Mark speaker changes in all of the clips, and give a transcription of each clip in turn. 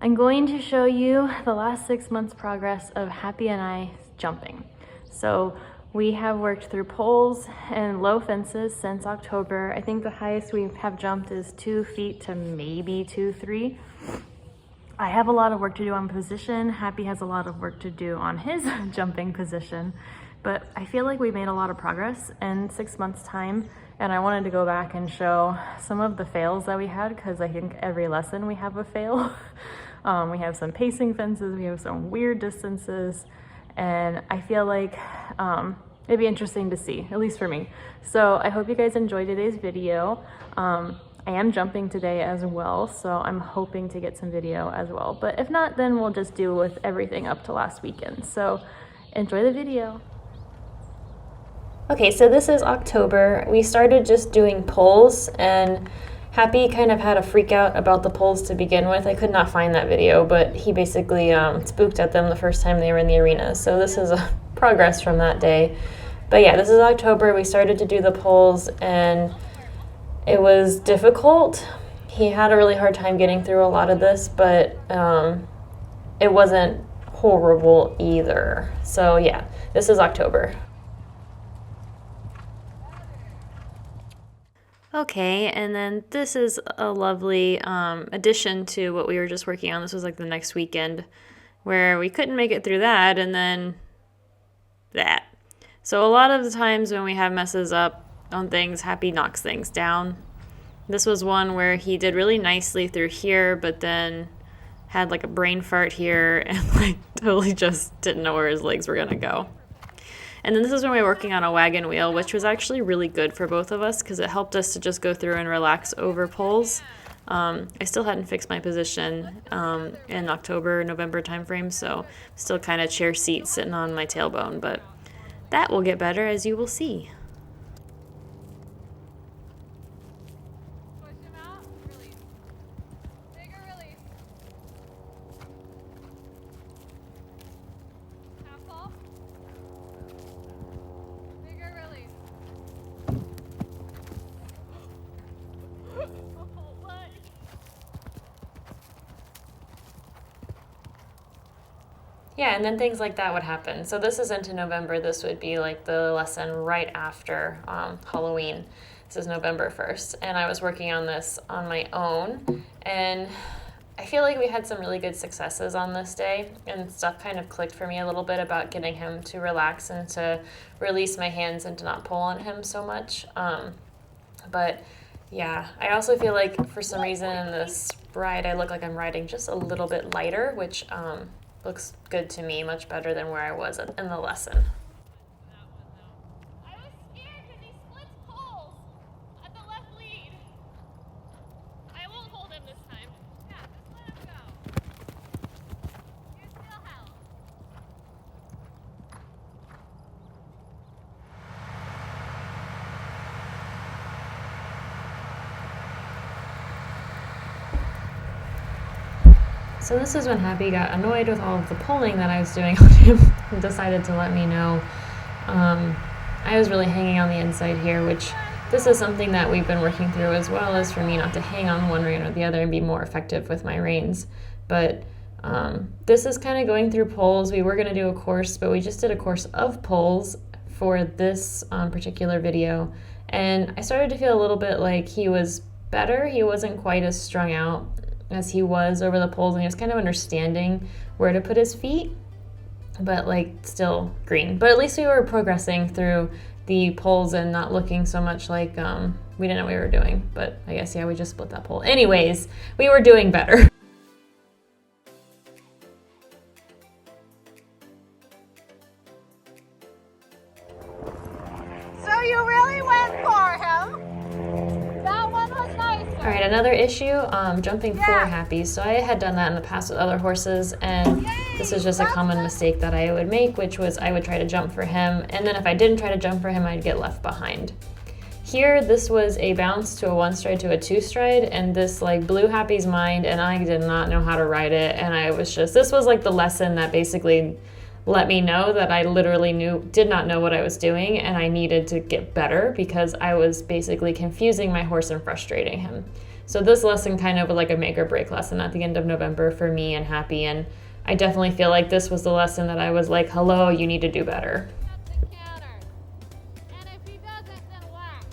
Speaker 1: I'm going to show you the last 6 months progress of Happy and I jumping. So we have worked through poles and low fences since October. I think the highest we have jumped is 2 feet to maybe 2-3. I have a lot of work to do on position. Happy has a lot of work to do on his jumping position, but I feel like we made a lot of progress in 6 months time. And I wanted to go back and show some of the fails that we had, because I think every lesson we have a fail. We have some pacing fences, we have some weird distances, and I feel like it'd be interesting to see, at least for me. So I hope you guys enjoyed today's video. I am jumping today as well, so I'm hoping to get some video as well. But if not, then we'll just do with everything up to last weekend. So enjoy the video. Okay, so this is October. We started just doing poles, and Happy kind of had a freak out about the poles to begin with. I could not find that video, but he basically spooked at them the first time they were in the arena. So this is a progress from that day. But yeah, this is October. We started to do the poles, and it was difficult. He had a really hard time getting through a lot of this, but it wasn't horrible either. So yeah, this is October. Okay, and then this is a lovely addition to what we were just working on. This was like the next weekend where we couldn't make it through that, and then that. So a lot of the times when we have messes up on things, Happy knocks things down. This was one where he did really nicely through here, but then had like a brain fart here and like totally just didn't know where his legs were gonna go. And then this is when we were working on a wagon wheel, which was actually really good for both of us because it helped us to just go through and relax over poles. I still hadn't fixed my position in October, November timeframe, so still kind of chair seat sitting on my tailbone, but that will get better, as you will see. Yeah, and then things like that would happen. So this is into November. This would be like the lesson right after Halloween. This is November 1st. And I was working on this on my own. And I feel like we had some really good successes on this day. And stuff kind of clicked for me a little bit about getting him to relax and to release my hands and to not pull on him so much. But yeah, I also feel like for some reason in this ride, I look like I'm riding just a little bit lighter, which looks good to me, much better than where I was in the lesson.
Speaker 2: I was scared because he splits poles at the left lead. I won't hold him this time. Yeah, just let him go. You're still held.
Speaker 1: So this is when Happy got annoyed with all of the pulling that I was doing on him and decided to let me know. I was really hanging on the inside here, which this is something that we've been working through as well, as for me not to hang on one rein or the other and be more effective with my reins. But this is kind of going through poles. We were going to do a course, but we just did a course of poles for this particular video. And I started to feel a little bit like he was better. He wasn't quite as strung out as he was over the poles, and he was kind of understanding where to put his feet, but like still green. But at least we were progressing through the poles and not looking so much like we didn't know what we were doing. But I guess, yeah, we just split that pole. Anyways, we were doing better.
Speaker 2: So you really went for him. That one was nice.
Speaker 1: All right, another issue, jumping for Happy. So I had done that in the past with other horses, and this is just a common mistake that I would make, which was I would try to jump for him, and then if I didn't try to jump for him, I'd get left behind. Here, this was a bounce to a 1-stride to a 2-stride, and this like blew Happy's mind, and I did not know how to ride it, and I was just, this was like the lesson that basically let me know that I literally did not know what I was doing, and I needed to get better because I was basically confusing my horse and frustrating him. So this lesson kind of was like a make or break lesson at the end of November for me and Happy. And I definitely feel like this was the lesson that I was like, hello, you need to do better.
Speaker 2: The counter. And if he doesn't, then whack.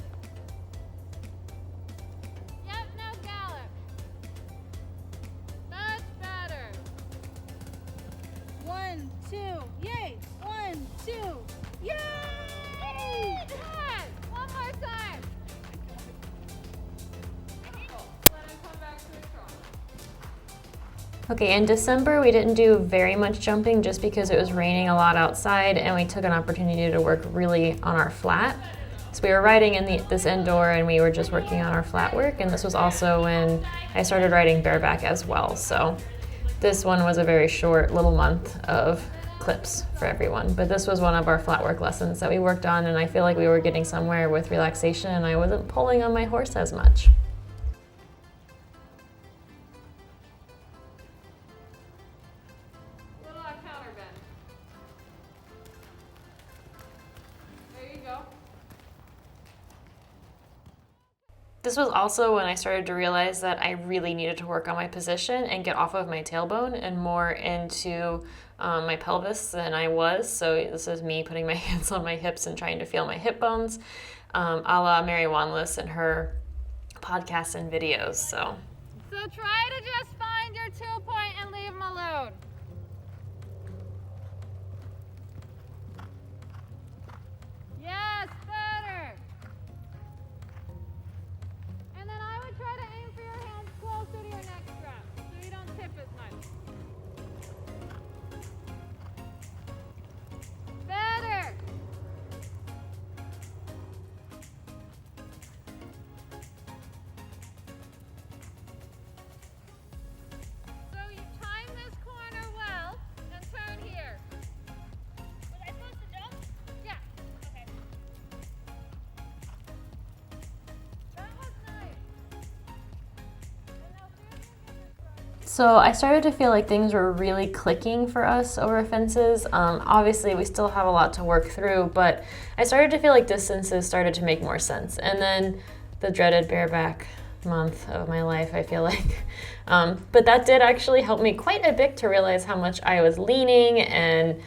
Speaker 2: Yep, no gallop. Much better.
Speaker 3: 1, 2, yay! 1, 2, yay!
Speaker 2: Good. One more time. Let him come back to the trot.
Speaker 1: Okay, in December we didn't do very much jumping just because it was raining a lot outside, and we took an opportunity to work really on our flat. So we were riding in this indoor, and we were just working on our flat work, and this was also when I started riding bareback as well. So this one was a very short little month of clips for everyone, but this was one of our flat work lessons that we worked on, and I feel like we were getting somewhere with relaxation and I wasn't pulling on my horse as much.
Speaker 2: Little counter bend. There you go.
Speaker 1: This was also when I started to realize that I really needed to work on my position and get off of my tailbone and more into my pelvis than I was. So this is me putting my hands on my hips and trying to feel my hip bones, a la Mary Wanless and her podcasts and videos. So
Speaker 2: try to just find your 2 point and leave him alone. Yes, better. And then I would try to aim for your hands closer to your neck strap so you don't tip as much. Better. So you time this corner well and turn here. Was I supposed to jump? Yeah. Okay. That was nice. And now seriously, get this right.
Speaker 1: So I started to feel like things were really clicking for us over fences. Obviously, we still have a lot to work through, but I started to feel like distances started to make more sense. And then the dreaded bareback month of my life, I feel like. But that did actually help me quite a bit to realize how much I was leaning and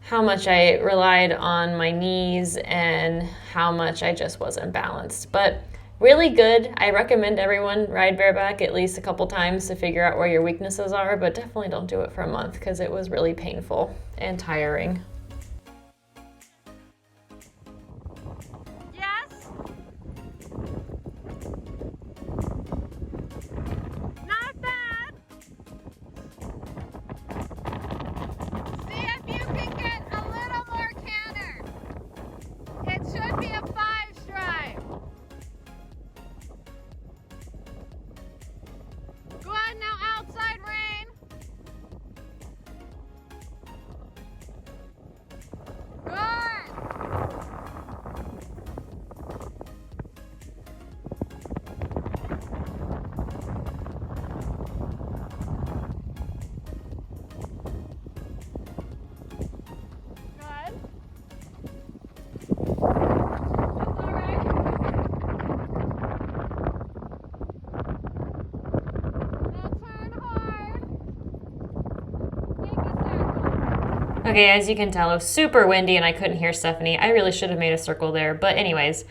Speaker 1: how much I relied on my knees and how much I just wasn't balanced. But really good. I recommend everyone ride bareback at least a couple times to figure out where your weaknesses are, but definitely don't do it for a month because it was really painful and tiring.
Speaker 2: Yes. Not bad. See if you can get a little more canter. It should be a 5-stripe. Good, now outside rein. Good. Good. That's all right. Now turn hard. Make a circle.
Speaker 1: Okay, as you can tell, it was super windy and I couldn't hear Stephanie. I really should have made a circle there. But anyways,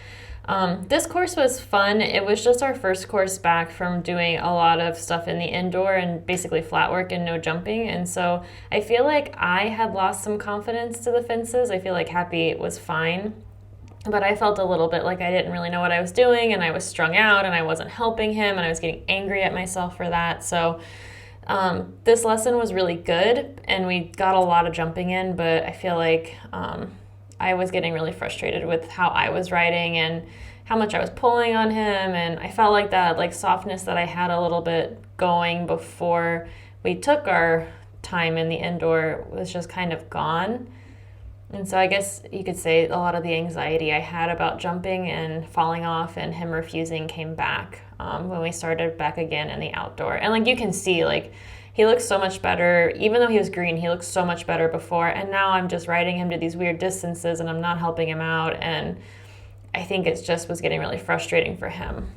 Speaker 1: this course was fun. It was just our first course back from doing a lot of stuff in the indoor and basically flat work and no jumping. And so I feel like I had lost some confidence to the fences. I feel like Happy was fine, but I felt a little bit like I didn't really know what I was doing and I was strung out and I wasn't helping him and I was getting angry at myself for that. So this lesson was really good and we got a lot of jumping in, but I feel like I was getting really frustrated with how I was riding and how much I was pulling on him, and I felt like that like softness that I had a little bit going before we took our time in the indoor was just kind of gone. And so I guess you could say a lot of the anxiety I had about jumping and falling off and him refusing came back when we started back again in the outdoor. And like you can see, like he looks so much better. Even though he was green, he looked so much better before. And now I'm just riding him to these weird distances and I'm not helping him out. And I think it just was getting really frustrating for him.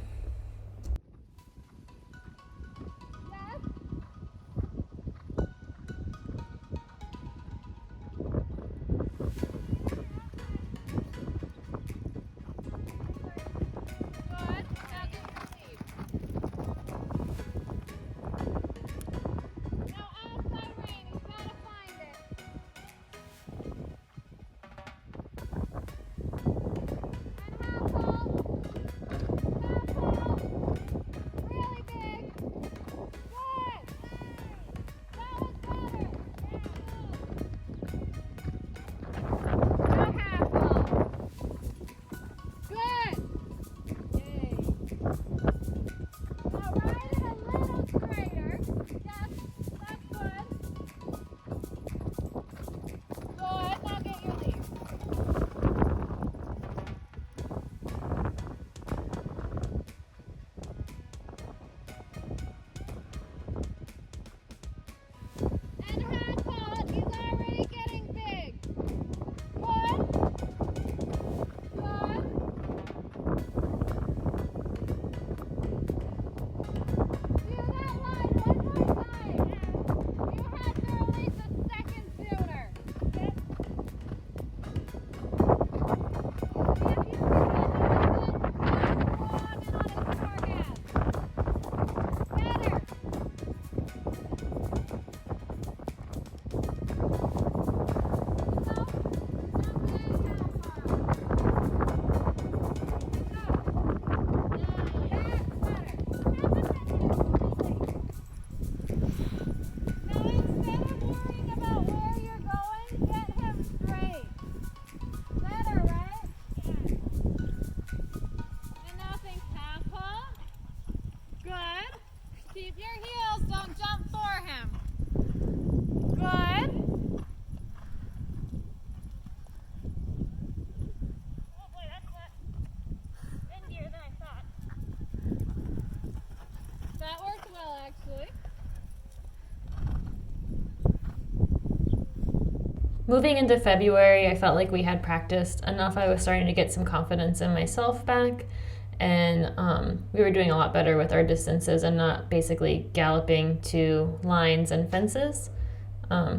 Speaker 2: Keep your heels, don't jump for him. Good. Oh boy, that's not windier than I thought. That worked well, actually.
Speaker 1: Moving into February, I felt like we had practiced enough. I was starting to get some confidence in myself back, and we were doing a lot better with our distances and not basically galloping to lines and fences.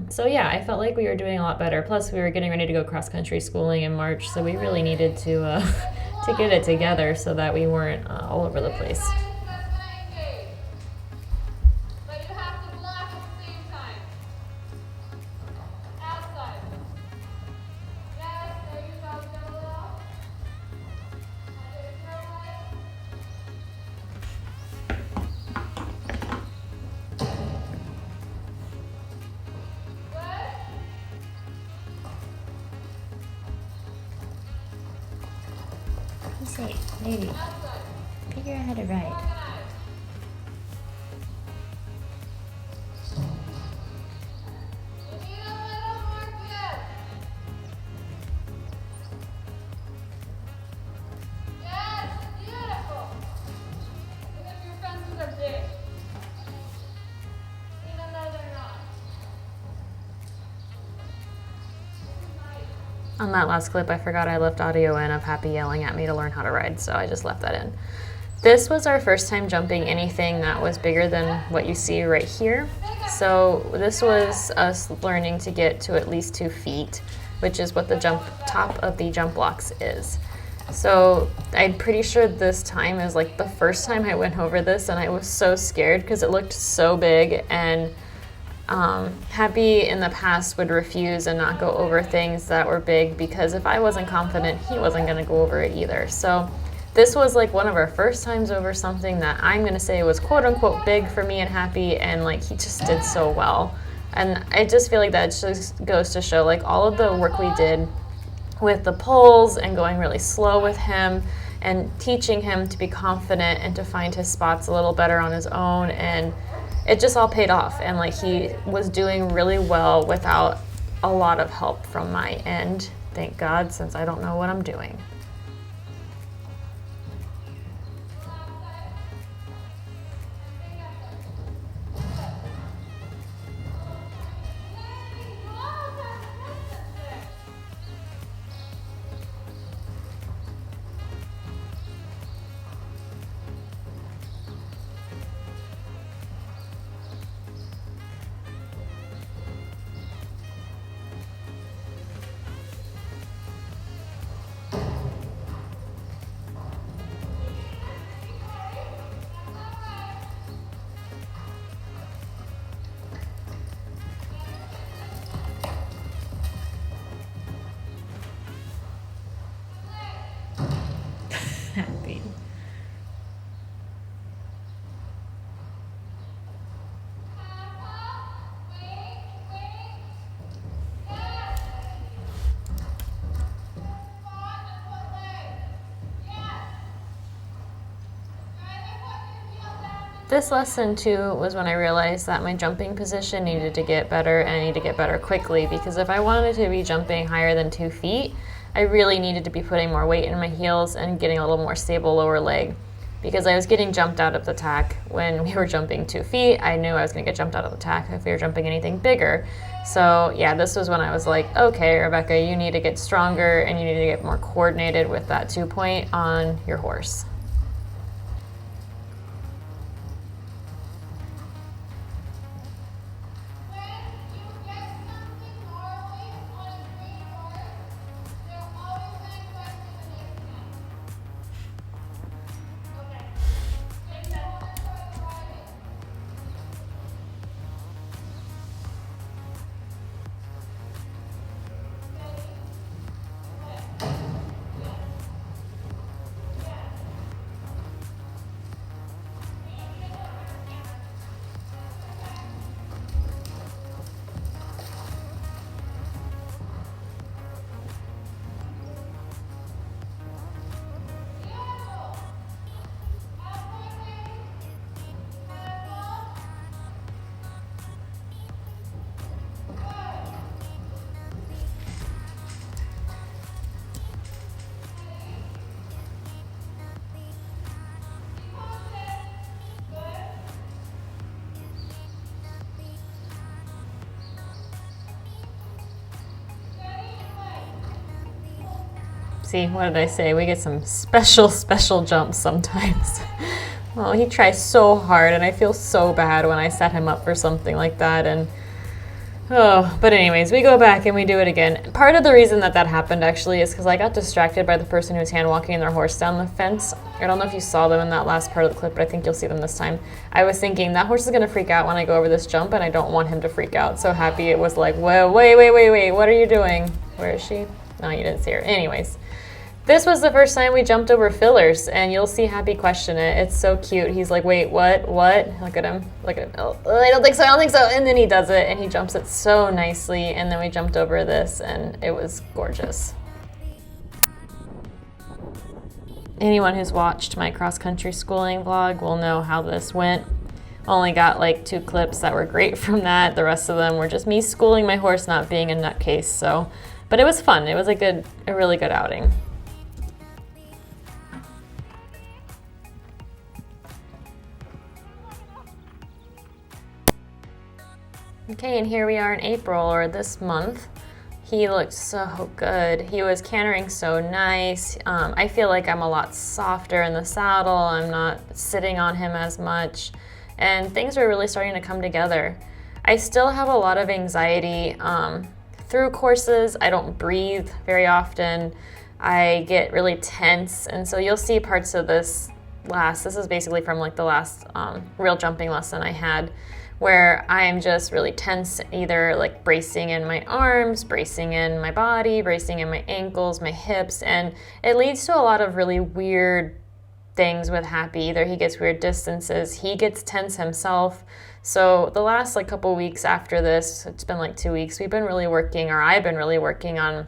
Speaker 1: So yeah, I felt like we were doing a lot better. Plus, we were getting ready to go cross-country schooling in March, so we really needed to to get it together so that we weren't all over the place.
Speaker 2: But you have to block at the same time. Outside. Yes, there you go, get a little.
Speaker 1: Say, lady, figure out how to ride. On that last clip, I forgot I left audio in of Happy yelling at me to learn how to ride, so I just left that in. This was our first time jumping anything that was bigger than what you see right here. So this was us learning to get to at least 2 feet, which is what the top of the jump blocks is. So I'm pretty sure this time is like the first time I went over this, and I was so scared because it looked so big, and Happy in the past would refuse and not go over things that were big because if I wasn't confident, he wasn't going to go over it either. So this was like one of our first times over something that I'm going to say was quote unquote big for me and Happy, and like he just did so well. And I just feel like that just goes to show like all of the work we did with the poles and going really slow with him and teaching him to be confident and to find his spots a little better on his own, and it just all paid off, and like he was doing really well without a lot of help from my end, thank God, since I don't know what I'm doing. Happy. This lesson too was when I realized that my jumping position needed to get better, and I needed to get better quickly, because if I wanted to be jumping higher than 2 feet, I really needed to be putting more weight in my heels and getting a little more stable lower leg, because I was getting jumped out of the tack when we were jumping 2 feet. I knew I was going to get jumped out of the tack if we were jumping anything bigger. So yeah, this was when I was like, okay, Rebecca, you need to get stronger and you need to get more coordinated with that 2-point on your horse. See, what did I say? We get some special jumps sometimes. Oh, he tries so hard, and I feel so bad when I set him up for something like that. And but anyways, we go back and we do it again. Part of the reason that happened actually is because I got distracted by the person who's hand walking their horse down the fence. I don't know if you saw them in that last part of the clip, but I think you'll see them this time. I was thinking that horse is going to freak out when I go over this jump, and I don't want him to freak out. So Happy, it was like, whoa, wait, what are you doing? Where is she? No, you didn't see her. Anyways, this was the first time we jumped over fillers, and you'll see Happy question it. It's so cute. He's like, wait, what? Look at him. Oh, I don't think so. And then he does it, and he jumps it so nicely, and then we jumped over this, and it was gorgeous. Anyone who's watched my cross-country schooling vlog will know how this went. Only got like 2 clips that were great from that. The rest of them were just me schooling my horse not being a nutcase. So, but it was fun. It was a really good outing. Okay, and here we are in April, or this month. He looked so good. He was cantering so nice. I feel like I'm a lot softer in the saddle. I'm not sitting on him as much. And things are really starting to come together. I still have a lot of anxiety through courses. I don't breathe very often. I get really tense. And so you'll see parts of this is basically from like the last real jumping lesson I had, where I am just really tense, either like bracing in my arms, bracing in my body, bracing in my ankles, my hips, and it leads to a lot of really weird things with Happy. Either he gets weird distances, he gets tense himself. So the last like couple weeks after this, it's been like 2 weeks, I've been really working on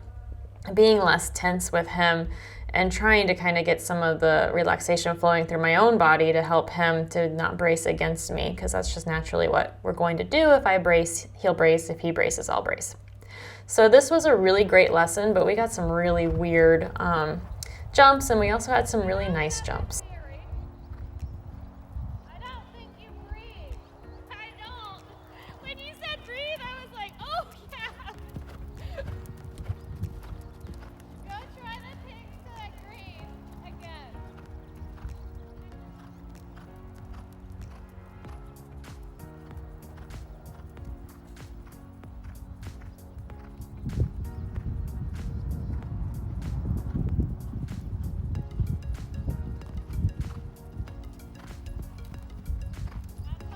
Speaker 1: being less tense with him and trying to kind of get some of the relaxation flowing through my own body to help him to not brace against me, because that's just naturally what we're going to do. If I brace, he'll brace. If he braces, I'll brace. So this was a really great lesson, but we got some really weird jumps, and we also had some really nice jumps.
Speaker 2: I don't think you breathe. I don't. When you said breathe, I was like, oh yeah. Go try the pig to that green again. That's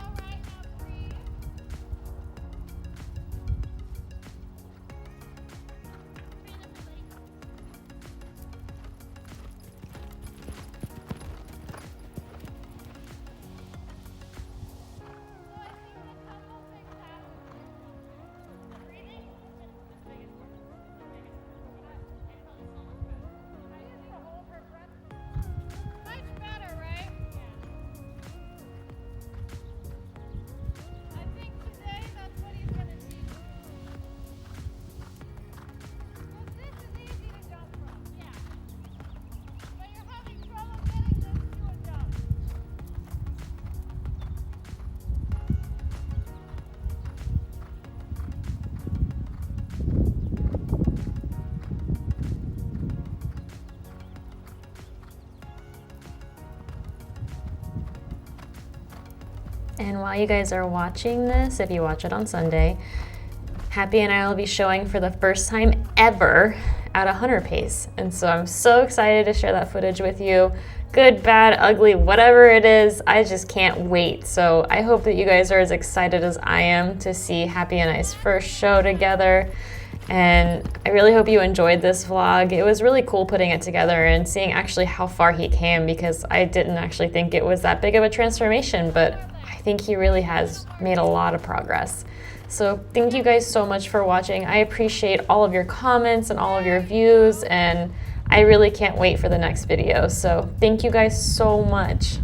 Speaker 2: all right, now breathe. Much better, right? I think today that's what he's gonna teach me. Because this is easy to jump from. Yeah. But you're having trouble getting this to a jump.
Speaker 1: And while you guys are watching this, if you watch it on Sunday, Happy and I will be showing for the first time ever at a hunter pace. And so I'm so excited to share that footage with you. Good, bad, ugly, whatever it is, I just can't wait. So I hope that you guys are as excited as I am to see Happy and I's first show together. And I really hope you enjoyed this vlog. It was really cool putting it together and seeing actually how far he came, because I didn't actually think it was that big of a transformation, but I think he really has made a lot of progress. So thank you guys so much for watching. I appreciate all of your comments and all of your views, and I really can't wait for the next video. So thank you guys so much.